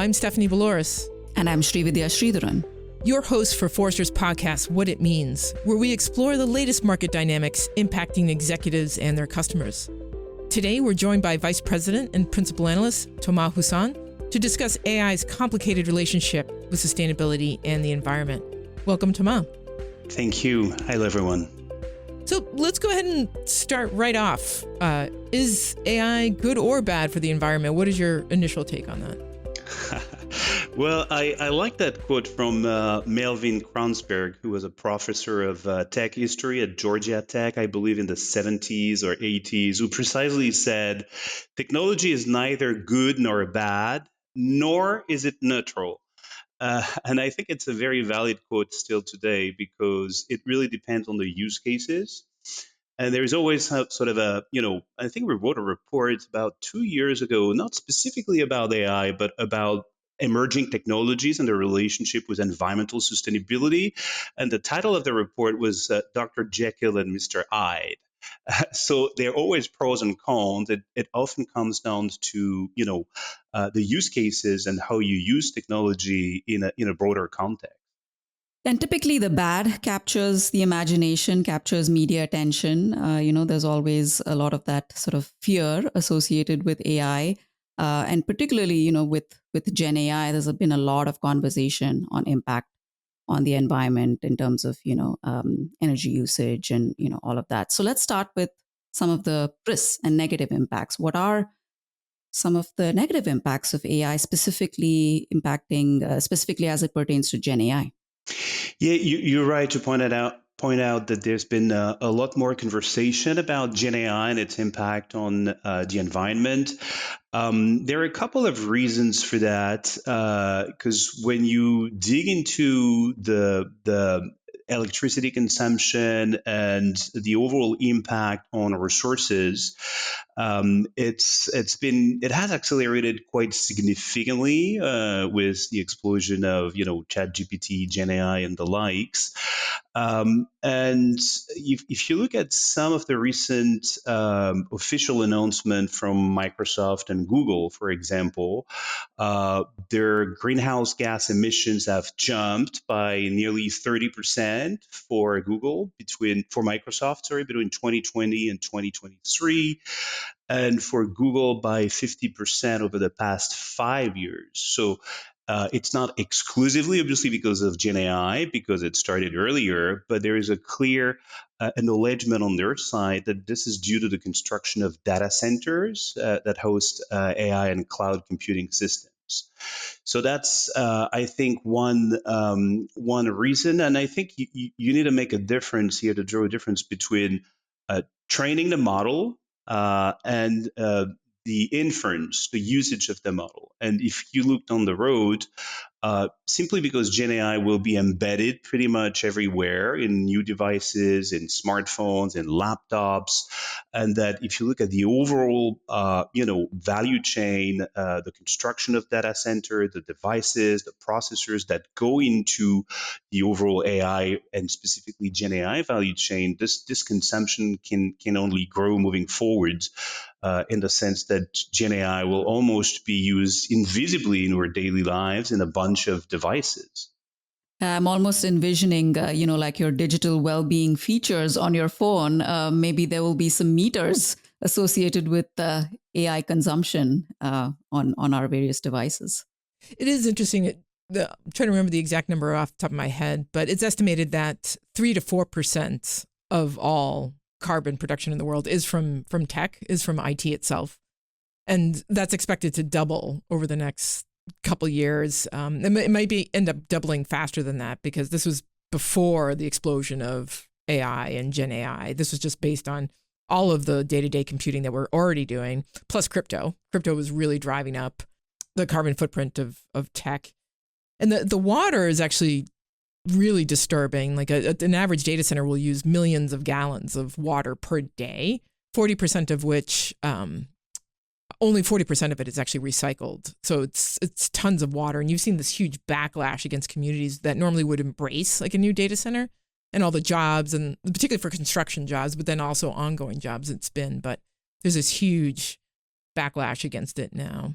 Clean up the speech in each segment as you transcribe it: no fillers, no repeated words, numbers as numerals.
I'm Stephanie Valoris. And I'm Srividya Sridharan. Your host for Forrester's podcast, What It Means, where we explore the latest market dynamics impacting executives and their customers. Today, we're joined by Vice President and Principal Analyst Thomas Husson to discuss AI's complicated relationship with sustainability and the environment. Welcome, Thomas. Thank you. Hello, everyone. So let's go ahead and start right off. Is AI good or bad for the environment? What is your initial take on that? Well, I like that quote from Melvin Kranzberg, who was a professor of tech history at Georgia Tech, I believe in the 70s or 80s, who precisely said, technology is neither good nor bad, nor is it neutral. And I think it's a very valid quote still today because it really depends on the use cases. And there's always sort of I think we wrote a report about 2 years ago, not specifically about AI, but about emerging technologies and their relationship with environmental sustainability. And the title of the report was Dr. Jekyll and Mr. Hyde. So there are always pros and cons. It often comes down to, the use cases and how you use technology in a broader context. And typically the bad captures the imagination, captures media attention. There's always a lot of that sort of fear associated with AI. And particularly, with Gen AI, there's been a lot of conversation on impact on the environment in terms of, energy usage and, all of that. So let's start with some of the risks and negative impacts. What are some of the negative impacts of AI specifically as it pertains to Gen AI? Yeah, you're right to point out that there's been a lot more conversation about Gen AI and its impact on the environment. There are a couple of reasons for that, because when you dig into the electricity consumption and the overall impact on resources, it has accelerated quite significantly with the explosion of ChatGPT, Gen AI, and the likes. And if you look at some of the recent official announcement from Microsoft and Google, for example, their greenhouse gas emissions have jumped by nearly 30% for Microsoft, between 2020 and 2023, and for Google by 50% over the past 5 years. So it's not exclusively, obviously, because of Gen AI, because it started earlier, but there is a clear acknowledgement on their side that this is due to the construction of data centers that host AI and cloud computing systems. So that's, I think, one reason. And I think you need to make a difference here, to draw a difference between training the model and the inference, the usage of the model. And if you look down the road, simply because Gen AI will be embedded pretty much everywhere in new devices, in smartphones, in laptops, and that if you look at the overall, value chain, the construction of data center, the devices, the processors that go into the overall AI and specifically Gen AI value chain, this consumption can only grow moving forward. In the sense that Gen AI will almost be used invisibly in our daily lives in a bunch of devices. I'm almost envisioning, like your digital well-being features on your phone. Maybe there will be some meters associated with AI consumption on our various devices. It is interesting. I'm trying to remember the exact number off the top of my head, but it's estimated that 3 to 4% of all carbon production in the world is from tech, is from IT itself. And that's expected to double over the next couple years. It might end up doubling faster than that because this was before the explosion of AI and Gen AI. This was just based on all of the day-to-day computing that we're already doing, plus crypto. Crypto was really driving up the carbon footprint of tech. And the water is actually really disturbing. Like an average data center will use millions of gallons of water per day, 40% of which, only 40% of it is actually recycled. So it's tons of water. And you've seen this huge backlash against communities that normally would embrace like a new data center and all the jobs, and particularly for construction jobs, but then also ongoing jobs it's been. But there's this huge backlash against it now.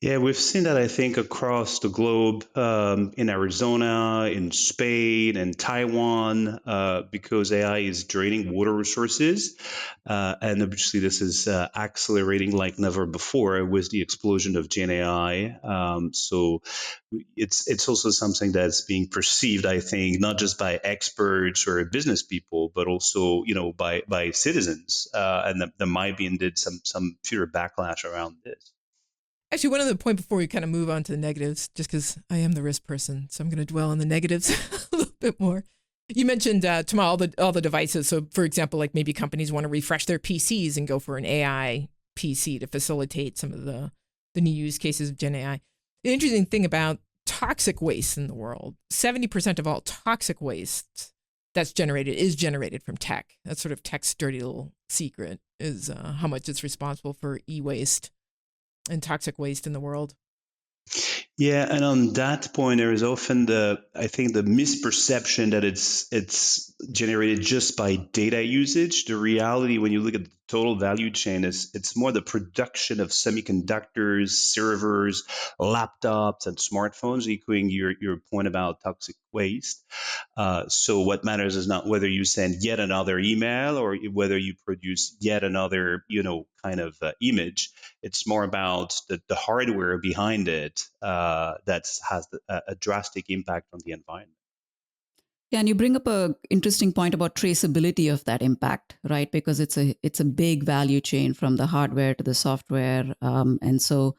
Yeah, we've seen that, I think, across the globe, in Arizona, in Spain, and Taiwan, because AI is draining water resources. And obviously, this is accelerating like never before with the explosion of Gen AI. So it's also something that's being perceived, I think, not just by experts or business people, but also by citizens. And there might be indeed some fear backlash around this. Actually, one other point before we kind of move on to the negatives, just because I am the risk person, so I'm going to dwell on the negatives a little bit more. You mentioned Tamal, all the devices. So, for example, like maybe companies want to refresh their PCs and go for an AI PC to facilitate some of the new use cases of Gen AI. The interesting thing about toxic waste in the world, 70% of all toxic waste that's generated is generated from tech. That's sort of tech's dirty little secret, is how much it's responsible for e-waste and toxic waste in the world. Yeah, and on that point, there is often I think the misperception that it's generated just by data usage. The reality, when you look at the total value chain, is it's more the production of semiconductors, servers, laptops, and smartphones, echoing your point about toxic waste. So what matters is not whether you send yet another email or whether you produce yet another, kind of image. It's more about the hardware behind it that has a drastic impact on the environment. Yeah, and you bring up a interesting point about traceability of that impact, right? Because it's a big value chain from the hardware to the software, and so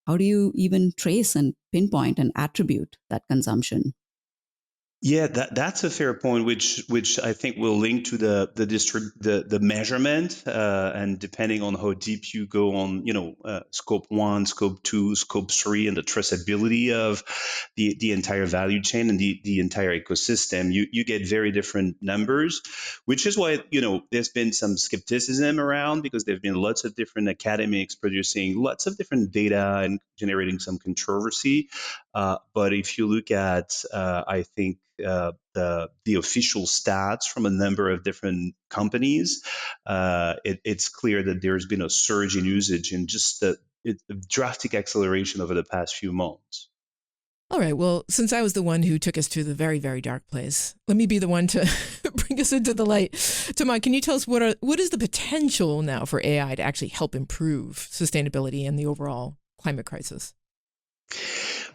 how do you even trace and pinpoint and attribute that consumption? Yeah, that's a fair point, which I think will link to the measurement, and depending on how deep you go on, scope one, scope two, scope three, and the traceability of the entire value chain and the entire ecosystem, you get very different numbers, which is why there's been some skepticism around because there've been lots of different academics producing lots of different data and generating some controversy. But if you look at, I think, the official stats from a number of different companies, it's clear that there's been a surge in usage and just a drastic acceleration over the past few months. All right. Well, since I was the one who took us to the very, very dark place, let me be the one to bring us into the light. Tamai, can you tell us what is the potential now for AI to actually help improve sustainability and the overall climate crisis?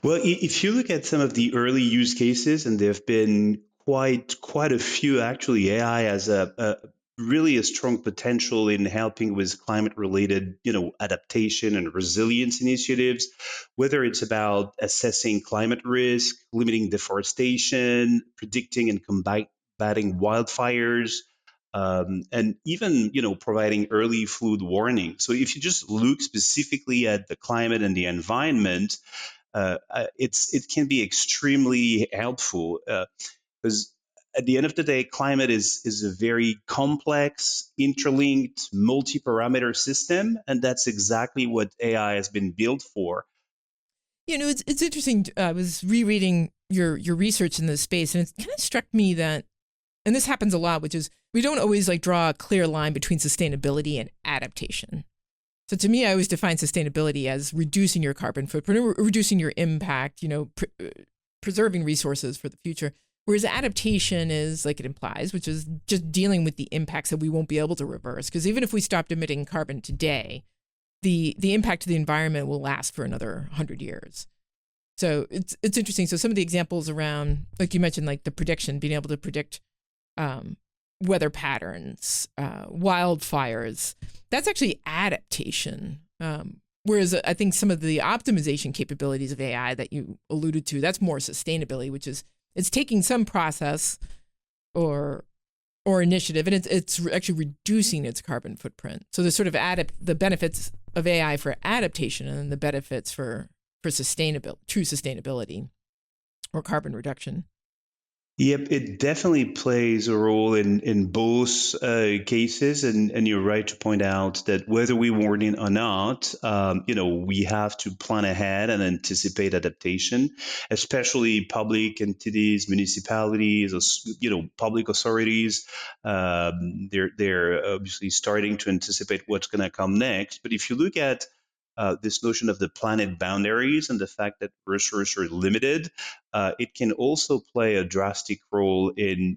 Well, if you look at some of the early use cases, and there have been quite a few actually, AI has a really a strong potential in helping with climate related, adaptation and resilience initiatives, whether it's about assessing climate risk, limiting deforestation, predicting and combating wildfires. And even providing early flood warning. So if you just look specifically at the climate and the environment, it can be extremely helpful because at the end of the day, climate is a very complex, interlinked, multi-parameter system, and that's exactly what AI has been built for. It's interesting. I was rereading your research in this space, and it kind of struck me that, and this happens a lot, which is we don't always like draw a clear line between sustainability and adaptation. So to me, I always define sustainability as reducing your carbon footprint, or reducing your impact, preserving resources for the future. Whereas adaptation is like it implies, which is just dealing with the impacts that we won't be able to reverse. Because even if we stopped emitting carbon today, the impact to the environment will last for another 100 years. So it's interesting. So some of the examples around, like you mentioned, like the prediction, being able to predict weather patterns, wildfires, that's actually adaptation. Whereas I think some of the optimization capabilities of AI that you alluded to, that's more sustainability, which is it's taking some process or initiative and it's actually reducing its carbon footprint. So there's sort of the benefits of AI for adaptation and then the benefits for sustainability, true sustainability or carbon reduction. Yep, it definitely plays a role in both cases, and you're right to point out that whether we warn it or not, we have to plan ahead and anticipate adaptation, especially public entities, municipalities, or public authorities. They're obviously starting to anticipate what's going to come next. But if you look at this notion of the planet boundaries and the fact that resources are limited, it can also play a drastic role in,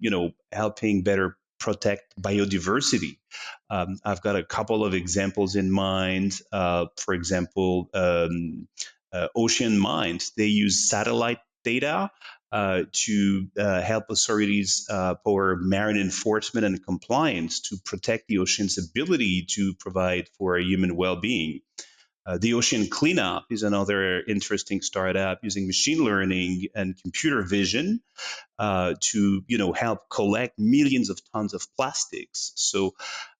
helping better protect biodiversity. I've got a couple of examples in mind. For example, ocean mines, they use satellite data to help authorities for marine enforcement and compliance to protect the ocean's ability to provide for human well-being. The Ocean Cleanup is another interesting startup using machine learning and computer vision to help collect millions of tons of plastics. So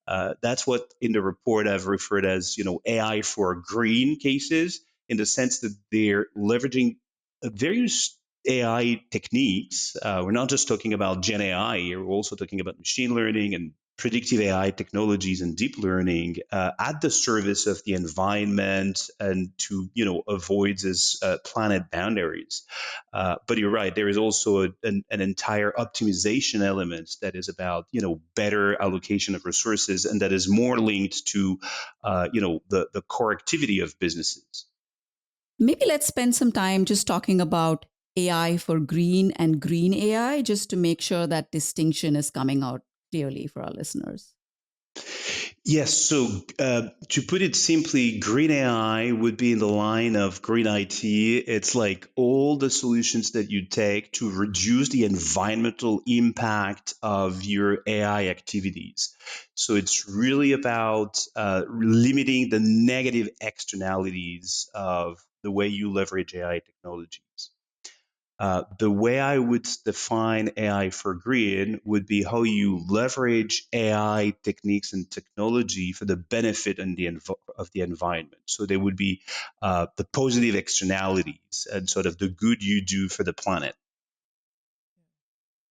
that's what in the report I've referred as AI for green cases, in the sense that they're leveraging various AI techniques. We're not just talking about Gen AI, we're also talking about machine learning and predictive AI technologies and deep learning at the service of the environment and to avoid these planet boundaries. But you're right, there is also an entire optimization element that is about better allocation of resources, and that is more linked to the core activity of businesses. Maybe let's spend some time just talking about AI for green and green AI, just to make sure that distinction is coming out clearly for our listeners. Yes. So to put it simply, green AI would be in the line of green IT. It's like all the solutions that you take to reduce the environmental impact of your AI activities. So it's really about limiting the negative externalities of the way you leverage AI technologies. The way I would define AI for green would be how you leverage AI techniques and technology for the benefit and of the environment. So there would be the positive externalities and sort of the good you do for the planet.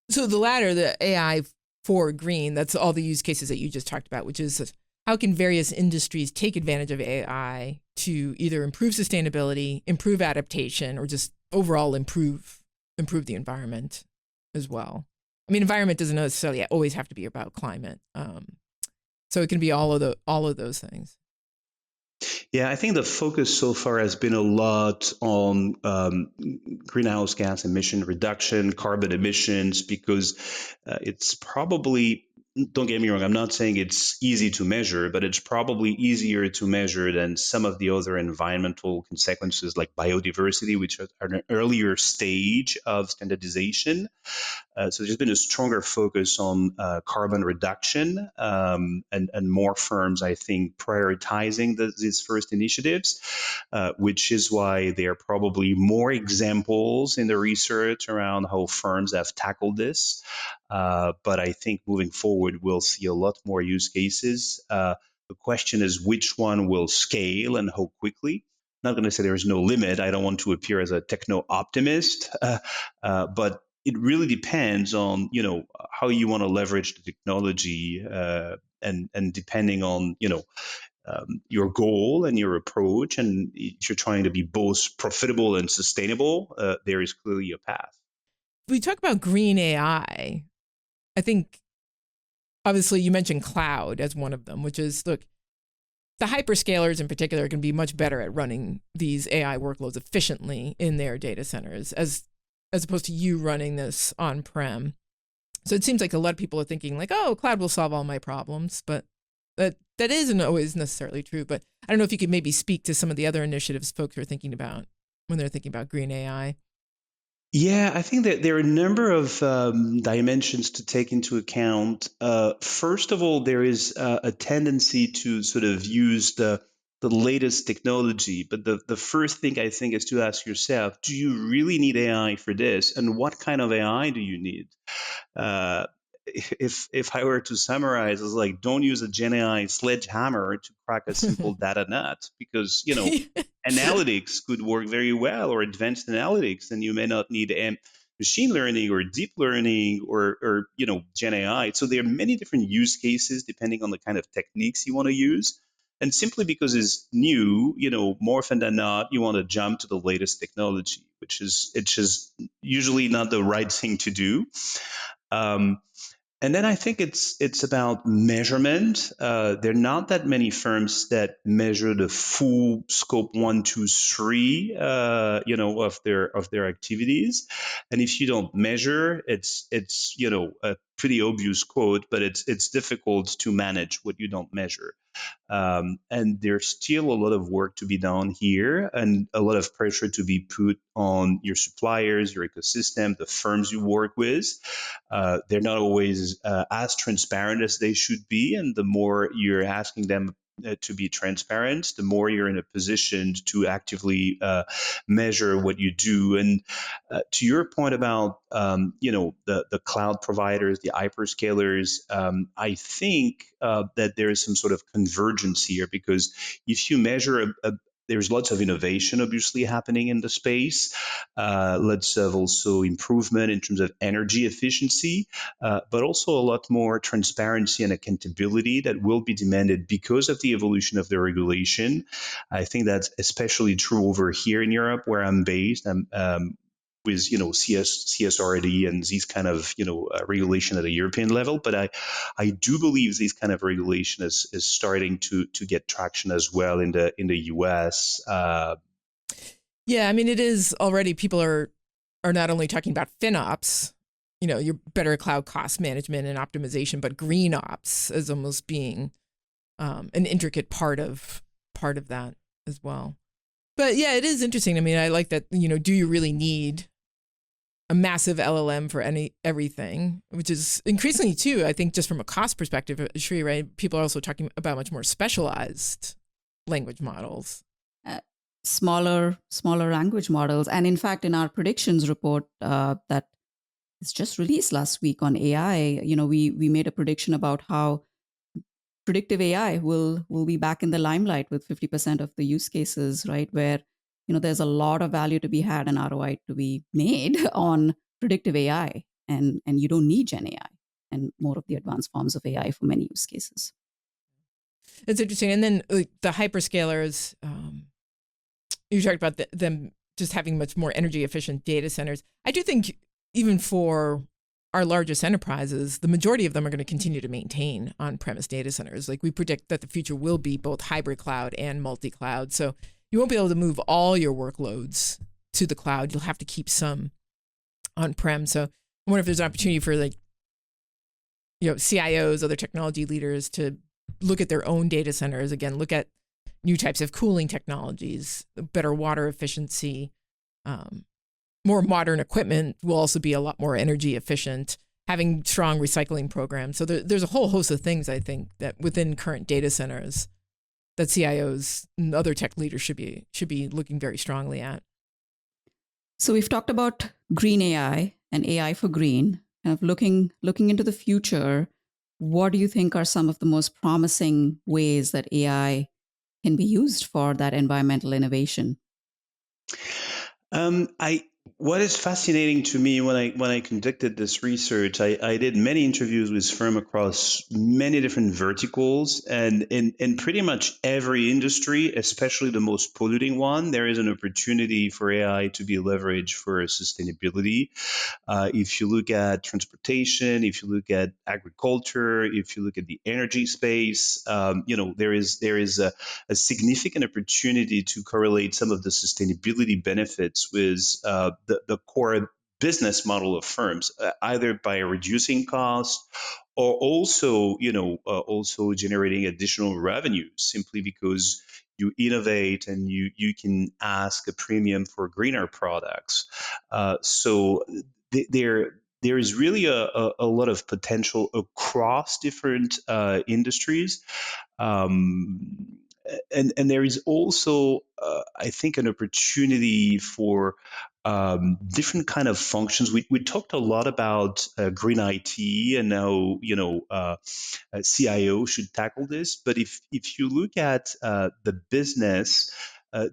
So the latter, the AI for green, that's all the use cases that you just talked about, which is how can various industries take advantage of AI to either improve sustainability, improve adaptation, or just overall improve the environment as well. I mean, environment doesn't necessarily always have to be about climate. So it can be all of those things. Yeah, I think the focus so far has been a lot on greenhouse gas emission reduction, carbon emissions, because it's probably, don't get me wrong, I'm not saying it's easy to measure, but it's probably easier to measure than some of the other environmental consequences like biodiversity, which are an earlier stage of standardization. So there's been a stronger focus on carbon reduction, and more firms, I think, prioritizing these first initiatives, which is why there are probably more examples in the research around how firms have tackled this. But I think moving forward, we'll see a lot more use cases. The question is which one will scale and how quickly. Not going to say there is no limit. I don't want to appear as a techno optimist, but it really depends on how you want to leverage the technology, and depending on your goal and your approach, and if you're trying to be both profitable and sustainable, there is clearly a path. We talk about green AI. I think obviously you mentioned cloud as one of them, which is, look, the hyperscalers in particular can be much better at running these AI workloads efficiently in their data centers as opposed to you running this on-prem. So it seems like a lot of people are thinking like, oh, cloud will solve all my problems, but that isn't always necessarily true. But I don't know if you could maybe speak to some of the other initiatives folks are thinking about when they're thinking about green AI. Yeah, I think that there are a number of dimensions to take into account. First of all, there is a tendency to sort of use the latest technology. But the first thing I think is to ask yourself, do you really need AI for this? And what kind of AI do you need? Uh, if I were to summarize, it's like, don't use a Gen AI sledgehammer to crack a simple data nut, because analytics could work very well, or advanced analytics, and you may not need machine learning or deep learning or Gen AI. So there are many different use cases depending on the kind of techniques you want to use. And simply because it's new, more often than not, you want to jump to the latest technology, which is it's just usually not the right thing to do. Um, And then I think it's about measurement. There are not that many firms that measure the full scope one, two, three, of their activities. And if you don't measure, it's a pretty obvious quote, but it's difficult to manage what you don't measure. And there's still a lot of work to be done here and a lot of pressure to be put on your suppliers, your ecosystem, the firms you work with. They're not always as transparent as they should be. And the more you're asking them to be transparent, the more you're in a position to actively measure what you do. And to your point about the cloud providers, the hyperscalers, I think that there is some sort of convergence here because if you measure there's lots of innovation obviously happening in the space. Lots of also improvement in terms of energy efficiency, but also a lot more transparency and accountability that will be demanded because of the evolution of the regulation. I think that's especially true over here in Europe, where I'm based. With CSRD and these kind of regulation at a European level, but I do believe this kind of regulation is starting to get traction as well in the US. Yeah, I mean, it is already. People are not only talking about FinOps, your better cloud cost management and optimization, but green ops as almost being an intricate part of that as well. But yeah, it is interesting. I mean, I like that. Do you really need a massive LLM for everything? Which is increasingly too, I think, just from a cost perspective, Shri, right? People are also talking about much more specialized language models. Smaller language models. And in fact, in our predictions report that is just released last week on AI, we made a prediction about how predictive AI will be back in the limelight with 50% of the use cases, right? Where there's a lot of value to be had and ROI to be made on predictive AI, and you don't need Gen AI and more of the advanced forms of AI for many use cases. It's interesting. And then the hyperscalers, you talked about them just having much more energy efficient data centers. I do think even for our largest enterprises, the majority of them are going to continue to maintain on-premise data centers. Like, we predict that the future will be both hybrid cloud and multi-cloud. So you won't be able to move all your workloads to the cloud. You'll have to keep some on-prem. So I wonder if there's an opportunity for CIOs, other technology leaders to look at their own data centers, again, look at new types of cooling technologies, better water efficiency, more modern equipment will also be a lot more energy efficient, having strong recycling programs. So there's a whole host of things, I think, that within current data centers that CIOs and other tech leaders should be looking very strongly at. So we've talked about green AI and AI for green, kind of looking into the future. What do you think are some of the most promising ways that AI can be used for that environmental innovation? What is fascinating to me when I conducted this research, I did many interviews with firms across many different verticals, and in pretty much every industry, especially the most polluting one, there is an opportunity for AI to be leveraged for sustainability. If you look at transportation, if you look at agriculture, if you look at the energy space, there is a significant opportunity to correlate some of the sustainability benefits with the core business model of firms, either by reducing costs or also generating additional revenue simply because you innovate and you can ask a premium for greener products. So there is really a lot of potential across different industries. Um, and there is also, I think, an opportunity for different kind of functions. We talked a lot about green IT, and now CIO should tackle this. But if you look at the business, uh,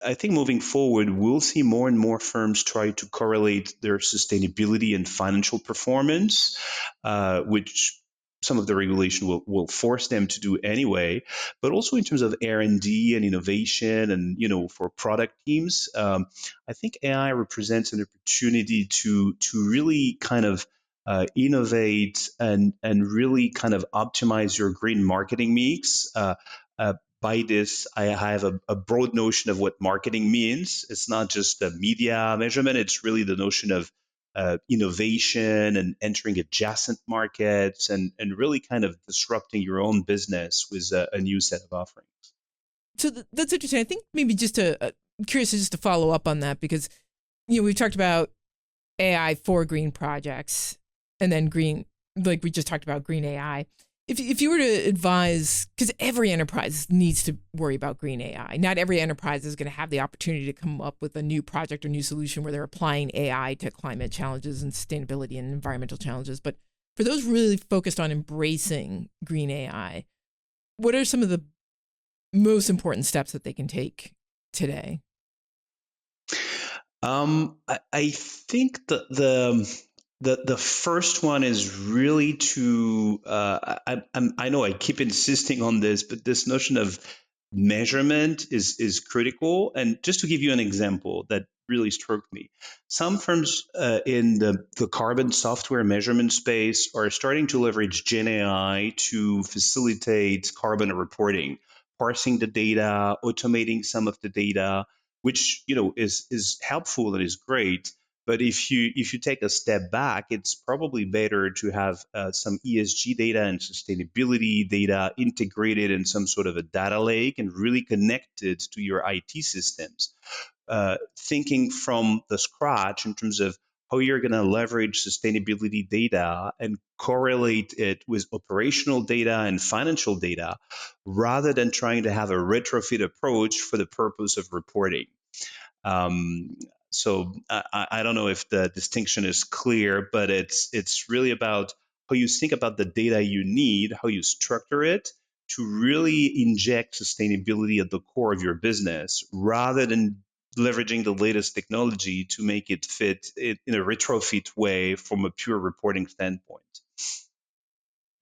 I think moving forward, we'll see more and more firms try to correlate their sustainability and financial performance, which some of the regulation will force them to do anyway. But also in terms of R&D and innovation, and for product teams, I think AI represents an opportunity to really kind of innovate and really kind of optimize your green marketing mix. By this, I have a broad notion of what marketing means. It's not just the media measurement, it's really the notion of innovation and entering adjacent markets and really kind of disrupting your own business with a new set of offerings. So that's interesting. I think maybe just curious just to follow up on that because we've talked about AI for green projects and then green, like we just talked about green AI. If you were to advise, because every enterprise needs to worry about green AI, not every enterprise is going to have the opportunity to come up with a new project or new solution where they're applying AI to climate challenges and sustainability and environmental challenges. But for those really focused on embracing green AI, what are some of the most important steps that they can take today? I think the first one is really to I know I keep insisting on this, but this notion of measurement is critical. And just to give you an example that really struck me, some firms in the carbon software measurement space are starting to leverage Gen AI to facilitate carbon reporting, parsing the data, automating some of the data, which is helpful and is great. But if you take a step back, it's probably better to have some ESG data and sustainability data integrated in some sort of a data lake and really connected to your IT systems. Thinking from the scratch in terms of how you're going to leverage sustainability data and correlate it with operational data and financial data rather than trying to have a retrofit approach for the purpose of reporting. Um, so I don't know if the distinction is clear, but it's really about how you think about the data you need, how you structure it to really inject sustainability at the core of your business, rather than leveraging the latest technology to make it fit in a retrofit way from a pure reporting standpoint.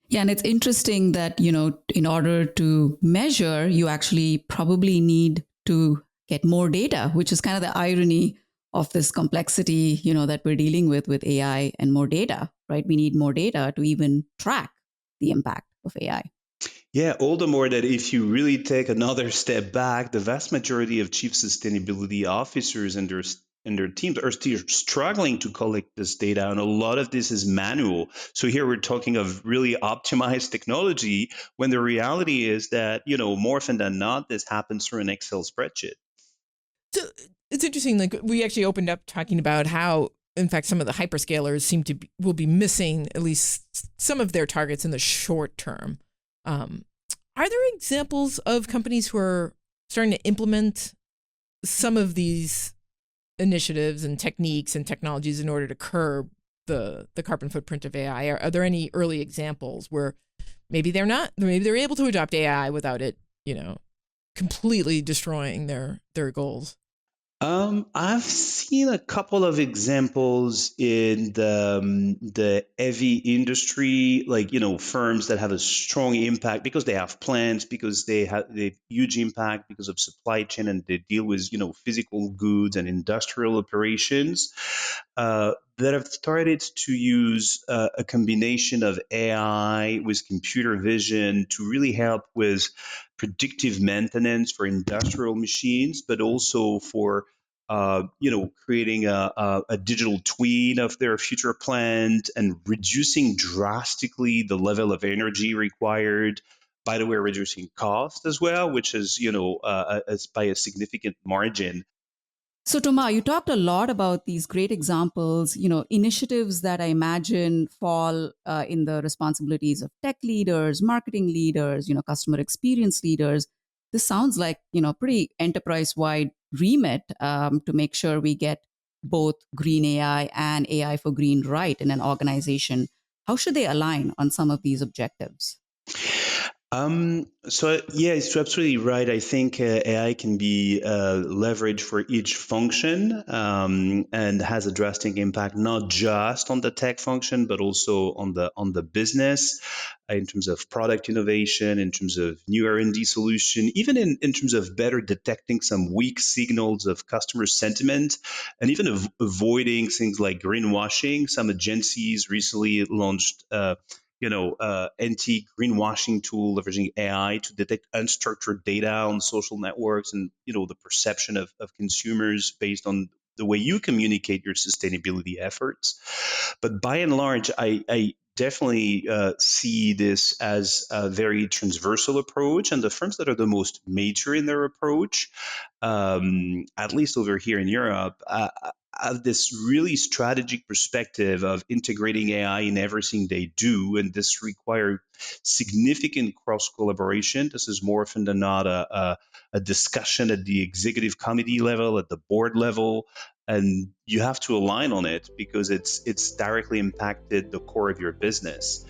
Yeah, and it's interesting that, in order to measure, you actually probably need to get more data, which is kind of the irony of this complexity, that we're dealing with AI and more data, right? We need more data to even track the impact of AI. Yeah, all the more that if you really take another step back, the vast majority of chief sustainability officers and their teams are still struggling to collect this data, and a lot of this is manual. So here we're talking of really optimized technology, when the reality is that more often than not, this happens through an Excel spreadsheet. So it's interesting. Like we actually opened up talking about how, in fact, some of the hyperscalers will be missing at least some of their targets in the short term. Are there examples of companies who are starting to implement some of these initiatives and techniques and technologies in order to curb the carbon footprint of AI? Are there any early examples where maybe they're able to adopt AI without it, completely destroying their goals? I've seen a couple of examples in the heavy industry, like firms that have a strong impact because they have plants, because they huge impact because of supply chain, and they deal with physical goods and industrial operations that have started to use a combination of AI with computer vision to really help with predictive maintenance for industrial machines, but also for creating a digital twin of their future plant and reducing drastically the level of energy required. By the way, reducing cost as well, which is by a significant margin. So, Toma, you talked a lot about these great examples, initiatives that I imagine fall in the responsibilities of tech leaders, marketing leaders, customer experience leaders. This sounds like, pretty enterprise-wide remit to make sure we get both green AI and AI for green right in an organization. How should they align on some of these objectives? So yeah, it's absolutely right. I think AI can be leveraged for each function and has a drastic impact not just on the tech function, but also on the business in terms of product innovation, in terms of new R&D solution, even in terms of better detecting some weak signals of customer sentiment, and even avoiding things like greenwashing. Some agencies recently launched. Anti-greenwashing tool leveraging AI to detect unstructured data on social networks and, the perception of consumers based on the way you communicate your sustainability efforts. But by and large, I definitely see this as a very transversal approach. And the firms that are the most mature in their approach, at least over here in Europe, have this really strategic perspective of integrating AI in everything they do, and this requires significant cross collaboration. This is more often than not a discussion at the executive committee level, at the board level, and you have to align on it because it's directly impacted the core of your business.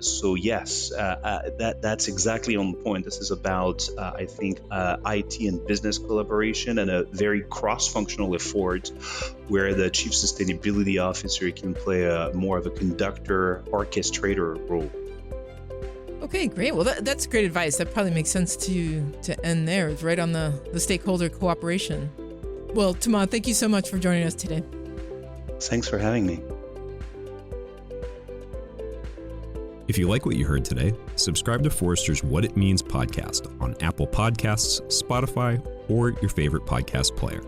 So yes, that's exactly on point. This is about I think IT and business collaboration and a very cross-functional effort where the chief sustainability officer can play more of a conductor, orchestrator role. Okay, great. Well, that's great advice. That probably makes sense to end there. It's right on the stakeholder cooperation. Well, Thomas, thank you so much for joining us today. Thanks for having me. If you like what you heard today, subscribe to Forrester's What It Means podcast on Apple Podcasts, Spotify, or your favorite podcast player.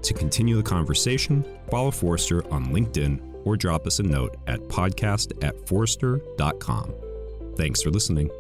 To continue the conversation, follow Forrester on LinkedIn or drop us a note at podcast@forrester.com. Thanks for listening.